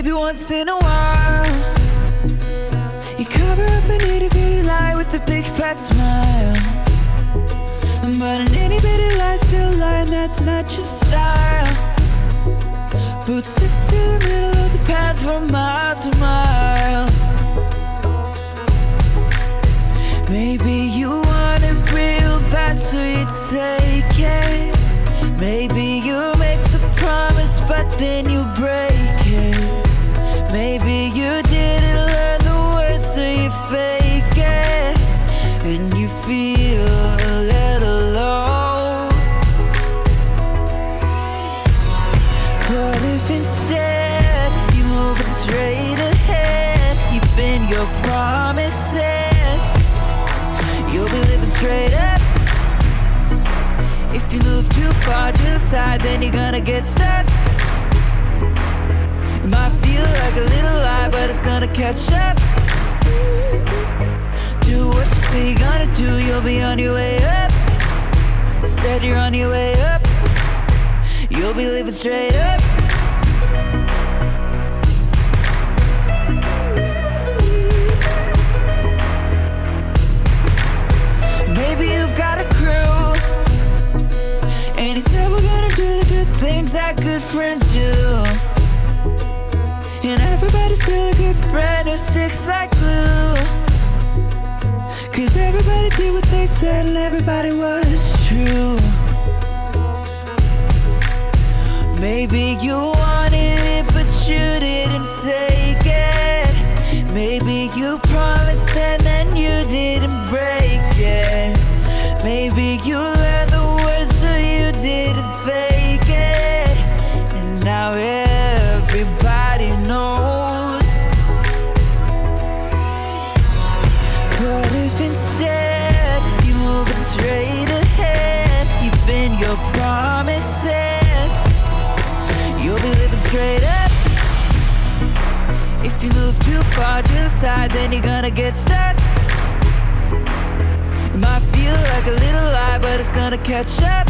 maybe once in a while you cover up an itty bitty lie with a big fat smile. But an itty bitty lie still lie, and that's not your style. Boots stick to the middle of the path from mile to mile. Maybe you want it real bad, so you take it. Maybe you make the promise, but then you break it. Maybe you didn't learn the words, so you fake it. And you feel a little low. But if instead you move straight ahead, keeping your promises, you'll be living straight up. If you move too far to the side, then you're gonna get stuck. It might feel like a little lie, but it's gonna catch up. Do what you say you're gonna do, you'll be on your way up. Instead you're on your way up. You'll be living straight up. Maybe you've got a crew, and you said we're gonna do the good things that good friends do. And everybody's still a good friend who sticks like glue. Cause everybody did what they said and everybody was true. Maybe you wanted it but you didn't take it. Maybe you promised and then you didn't break it. Maybe you learned the words so you didn't fake it. And now everybody knows. But if instead you move straight ahead, keeping your promises, you'll be living straight up. If you move too far to the side, then you're gonna get stuck. It might feel like a little lie, but it's gonna catch up.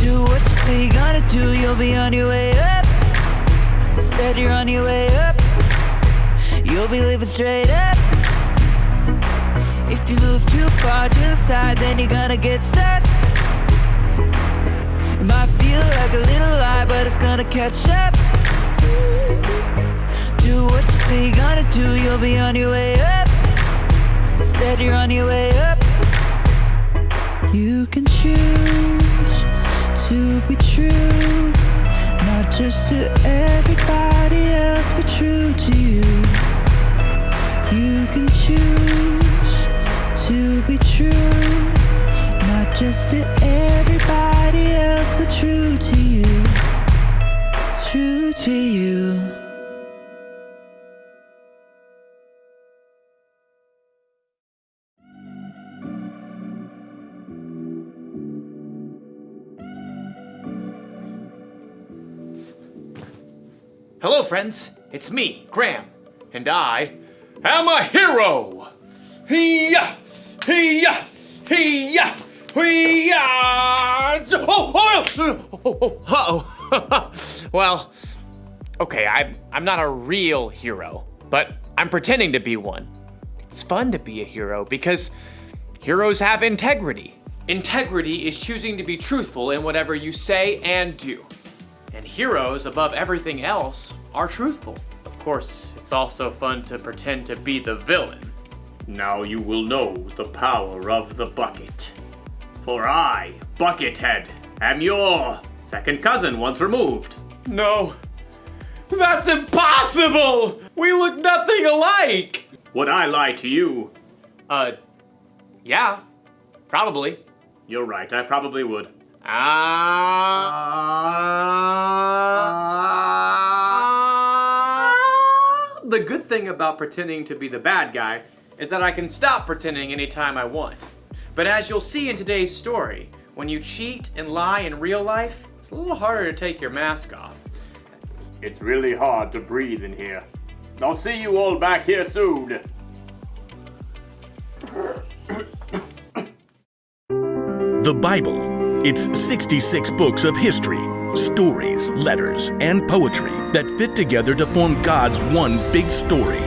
Do what you say you're gonna do, you'll be on your way up. Instead you're on your way up. You'll be living straight up. If you move too far to the side, then you're gonna get stuck. It might feel like a little lie, but it's gonna catch up. Do what you say you're gonna do, you'll be on your way up. Instead you're on your way up. You can choose to be true, not just to everybody else, but true to you. You can choose to be true, not just to everybody else, but true to you. True to you. Hello, friends. It's me, Graham, and I am a hero. Hee-yah! Hee-yah! Hee-yah! Hee-yah! Uh-oh. Well, okay, I'm not a real hero, but I'm pretending to be one. It's fun to be a hero because heroes have integrity. Integrity is choosing to be truthful in whatever you say and do. And heroes, above everything else, are truthful. Of course, it's also fun to pretend to be the villain. Now you will know the power of the bucket. For I, Buckethead, am your second cousin once removed. No, that's impossible! We look nothing alike! Would I lie to you? Yeah, probably. You're right, I probably would. The good thing about pretending to be the bad guy is that I can stop pretending anytime I want. But as you'll see in today's story, when you cheat and lie in real life, it's a little harder to take your mask off. It's really hard to breathe in here. I'll see you all back here soon. The Bible. It's 66 books of history, Stories, letters, and poetry that fit together to form God's one big story.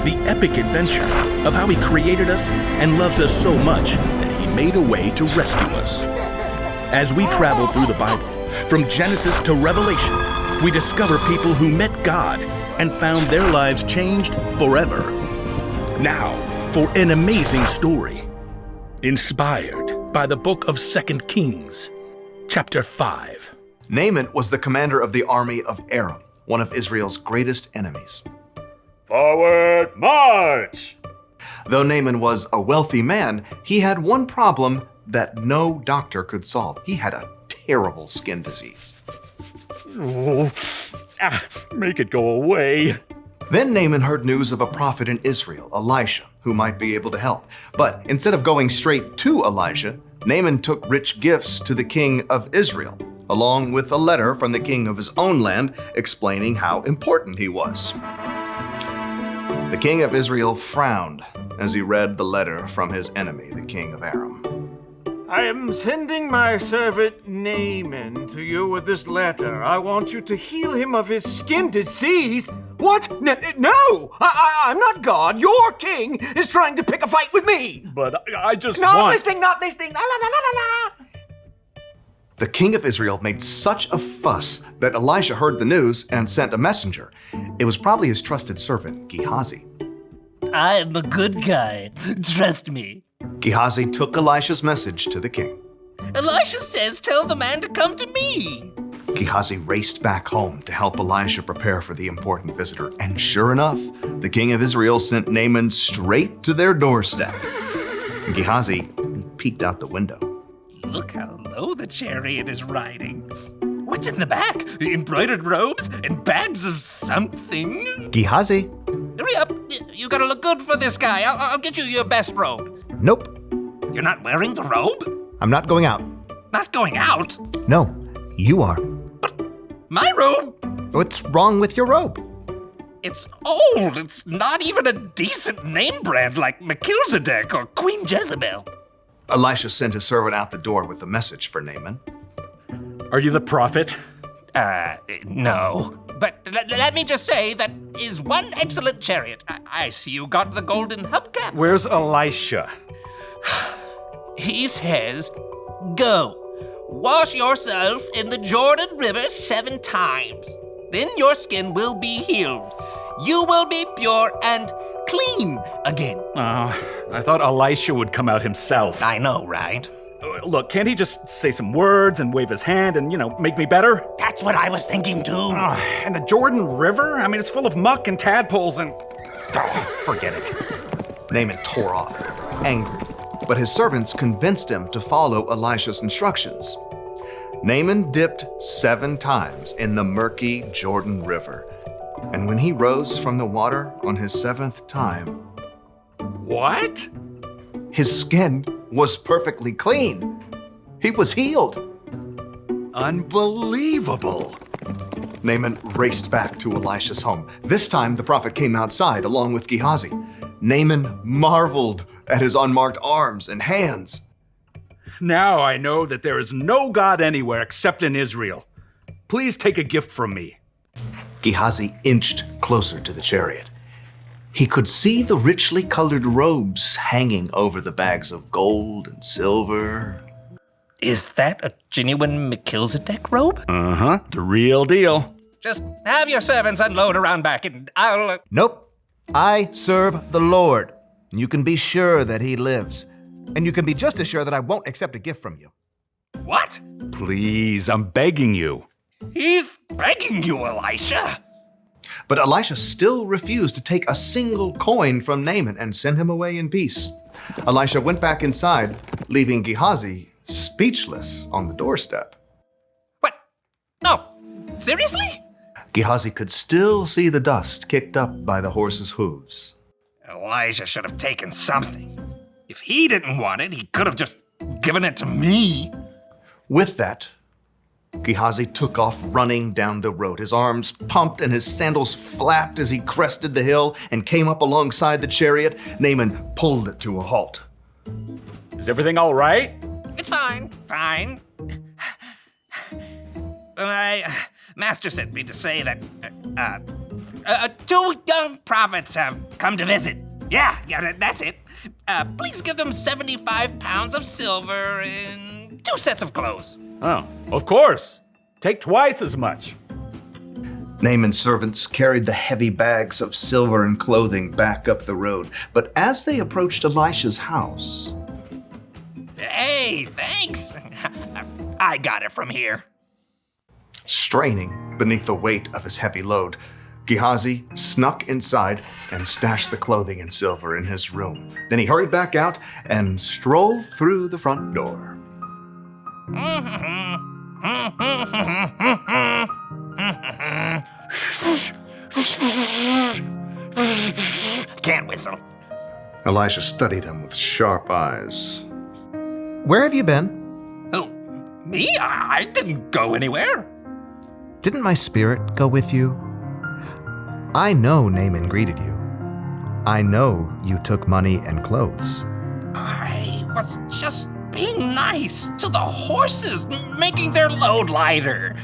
The epic adventure of how He created us and loves us so much that He made a way to rescue us. As we travel through the Bible, from Genesis to Revelation, we discover people who met God and found their lives changed forever. Now, for an amazing story, inspired by the book of 2 Kings, chapter 5. Naaman was the commander of the army of Aram, one of Israel's greatest enemies. Forward march! Though Naaman was a wealthy man, he had one problem that no doctor could solve. He had a terrible skin disease. Make it go away. Then Naaman heard news of a prophet in Israel, Elisha, who might be able to help. But instead of going straight to Elisha, Naaman took rich gifts to the king of Israel, along with a letter from the king of his own land explaining how important he was. The king of Israel frowned as he read the letter from his enemy, the king of Aram. I am sending my servant Naaman to you with this letter. I want you to heal him of his skin disease. What? No! I'm not God. Your king is trying to pick a fight with me. But I just Not listening. La, la, la, la. The king of Israel made such a fuss that Elisha heard the news and sent a messenger. It was probably his trusted servant, Gehazi. I'm a good guy. Trust me. Gehazi took Elisha's message to the king. Elisha says tell the man to come to me. Gehazi raced back home to help Elisha prepare for the important visitor. And sure enough, the king of Israel sent Naaman straight to their doorstep. Gehazi peeked out the window. Look how low the chariot is riding. What's in the back? Embroidered robes and bags of something? Gehazi? Hurry up. You gotta look good for this guy. I'll get you your best robe. Nope. You're not wearing the robe? I'm not going out. Not going out? No, you are. My robe? What's wrong with your robe? It's old. It's not even a decent name brand like Melchizedek or Queen Jezebel. Elisha sent his servant out the door with a message for Naaman. Are you the prophet? No. But let me just say that is one excellent chariot. I see you got the golden hubcap. Where's Elisha? He says, go. Wash yourself in the Jordan River 7 times. Then your skin will be healed. You will be pure and clean again. I thought Elisha would come out himself. I know, right? Look, can't he just say some words and wave his hand and, make me better? That's what I was thinking too. And the Jordan River? I mean, it's full of muck and tadpoles and... forget it. Naaman tore off, angry, but his servants convinced him to follow Elisha's instructions. Naaman dipped 7 times in the murky Jordan River, and when he rose from the water on his 7th time... What? His skin was perfectly clean. He was healed. Unbelievable. Naaman raced back to Elisha's home. This time, the prophet came outside along with Gehazi. Naaman marveled at his unmarked arms and hands. Now I know that there is no God anywhere except in Israel. Please take a gift from me. Gehazi inched closer to the chariot. He could see the richly colored robes hanging over the bags of gold and silver. Is that a genuine Melchizedek robe? Uh-huh, the real deal. Just have your servants unload around back and I'll... Nope. I serve the Lord. You can be sure that he lives. And you can be just as sure that I won't accept a gift from you. What? Please, I'm begging you. He's begging you, Elisha. But Elisha still refused to take a single coin from Naaman and send him away in peace. Elisha went back inside, leaving Gehazi speechless on the doorstep. What? No. Seriously? Gehazi could still see the dust kicked up by the horse's hooves. Elijah should have taken something. If he didn't want it, he could have just given it to me. With that, Gehazi took off running down the road. His arms pumped and his sandals flapped as he crested the hill and came up alongside the chariot. Naaman pulled it to a halt. Is everything all right? It's fine. Master sent me to say that, 2 young prophets have come to visit. Yeah, that's it. Please give them 75 pounds of silver and 2 sets of clothes. Oh, of course. Take twice as much. Naaman's servants carried the heavy bags of silver and clothing back up the road, but as they approached Elisha's house... Hey, thanks. I got it from here. Straining beneath the weight of his heavy load, Gehazi snuck inside and stashed the clothing and silver in his room. Then he hurried back out and strolled through the front door. Can't whistle. Elisha studied him with sharp eyes. "Where have you been?" Oh, me? I didn't go anywhere. "Didn't my spirit go with you? I know Naaman greeted you. I know you took money and clothes." I was just being nice to the horses, making their load lighter.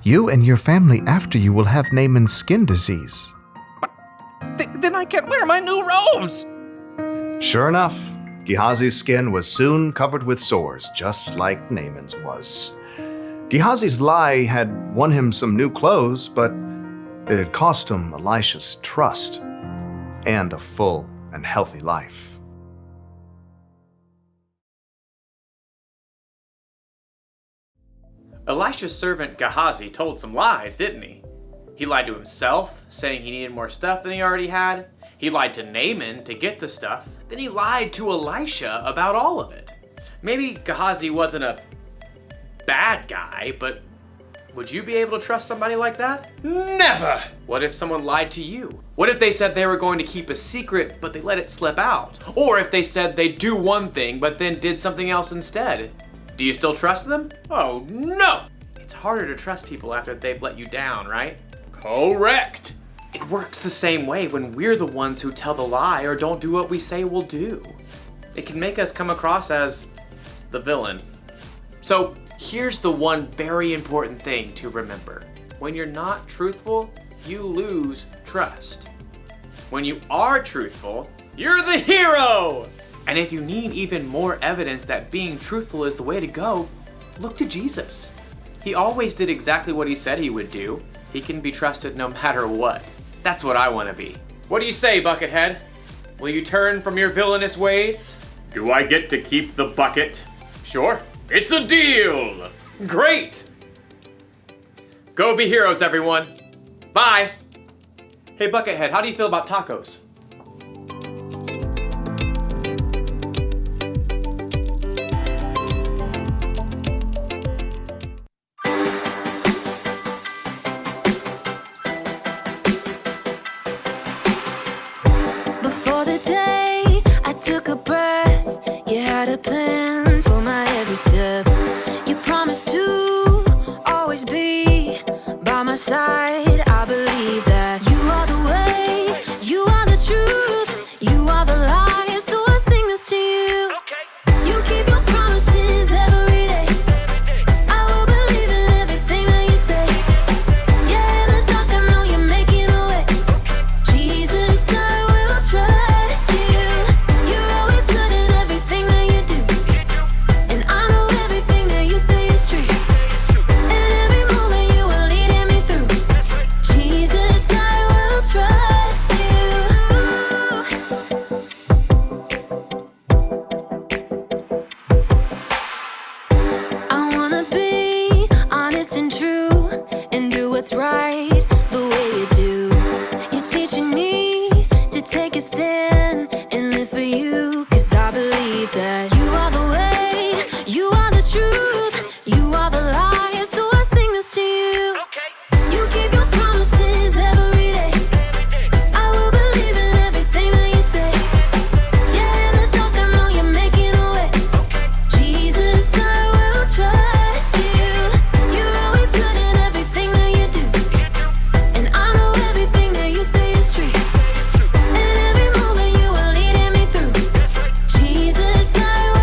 "You and your family after you will have Naaman's skin disease." Then I can't wear my new robes. Sure enough, Gehazi's skin was soon covered with sores, just like Naaman's was. Gehazi's lie had won him some new clothes, but it had cost him Elisha's trust and a full and healthy life. Elisha's servant Gehazi told some lies, didn't he? He lied to himself, saying he needed more stuff than he already had. He lied to Naaman to get the stuff. Then he lied to Elisha about all of it. Maybe Gehazi wasn't a bad guy, but would you be able to trust somebody like that? Never! What if someone lied to you? What if they said they were going to keep a secret, but they let it slip out? Or if they said they'd do one thing, but then did something else instead? Do you still trust them? Oh no! It's harder to trust people after they've let you down, right? Correct! It works the same way when we're the ones who tell the lie or don't do what we say we'll do. It can make us come across as the villain. So here's the one very important thing to remember. When you're not truthful, you lose trust. When you are truthful, you're the hero! And if you need even more evidence that being truthful is the way to go, look to Jesus. He always did exactly what he said he would do. He can be trusted no matter what. That's what I want to be. What do you say, Buckethead? Will you turn from your villainous ways? Do I get to keep the bucket? Sure. It's a deal! Great! Go be heroes, everyone. Bye! Hey, Buckethead, how do you feel about tacos? Before the day I took a breath, you had a plan for my every step. You promised to always be by my side. I believe that you are the way, you are the truth, you are the light. So I sing this to you. You keep your promises every day. I will believe in everything that you say. Yeah, in the dark I know you're making a way. Jesus, I will trust you. You're always good in everything that you do. And I know everything that you say is true. And every moment you are leading me through. Jesus, I will trust you. I wanna be honest and true and do what's right the way you do. You're teaching me to take a stand and live for you. 'Cause I believe that you are the way, you are the truth, you are the light. So I sing this to you. You keep your promises every day. I will believe in everything that you say. Yeah, in the dark I know you're making a way. Jesus, I will trust you. You're always good in everything that you do. And I know everything that you say is true. And every moment you are leading me through. Jesus, I will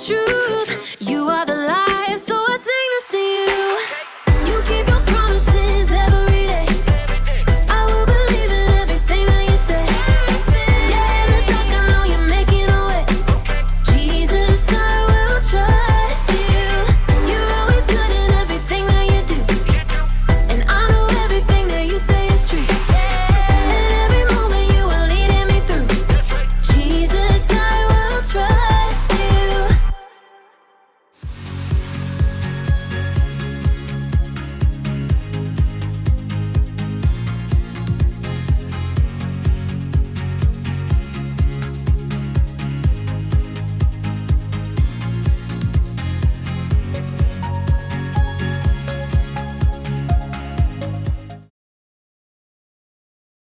true.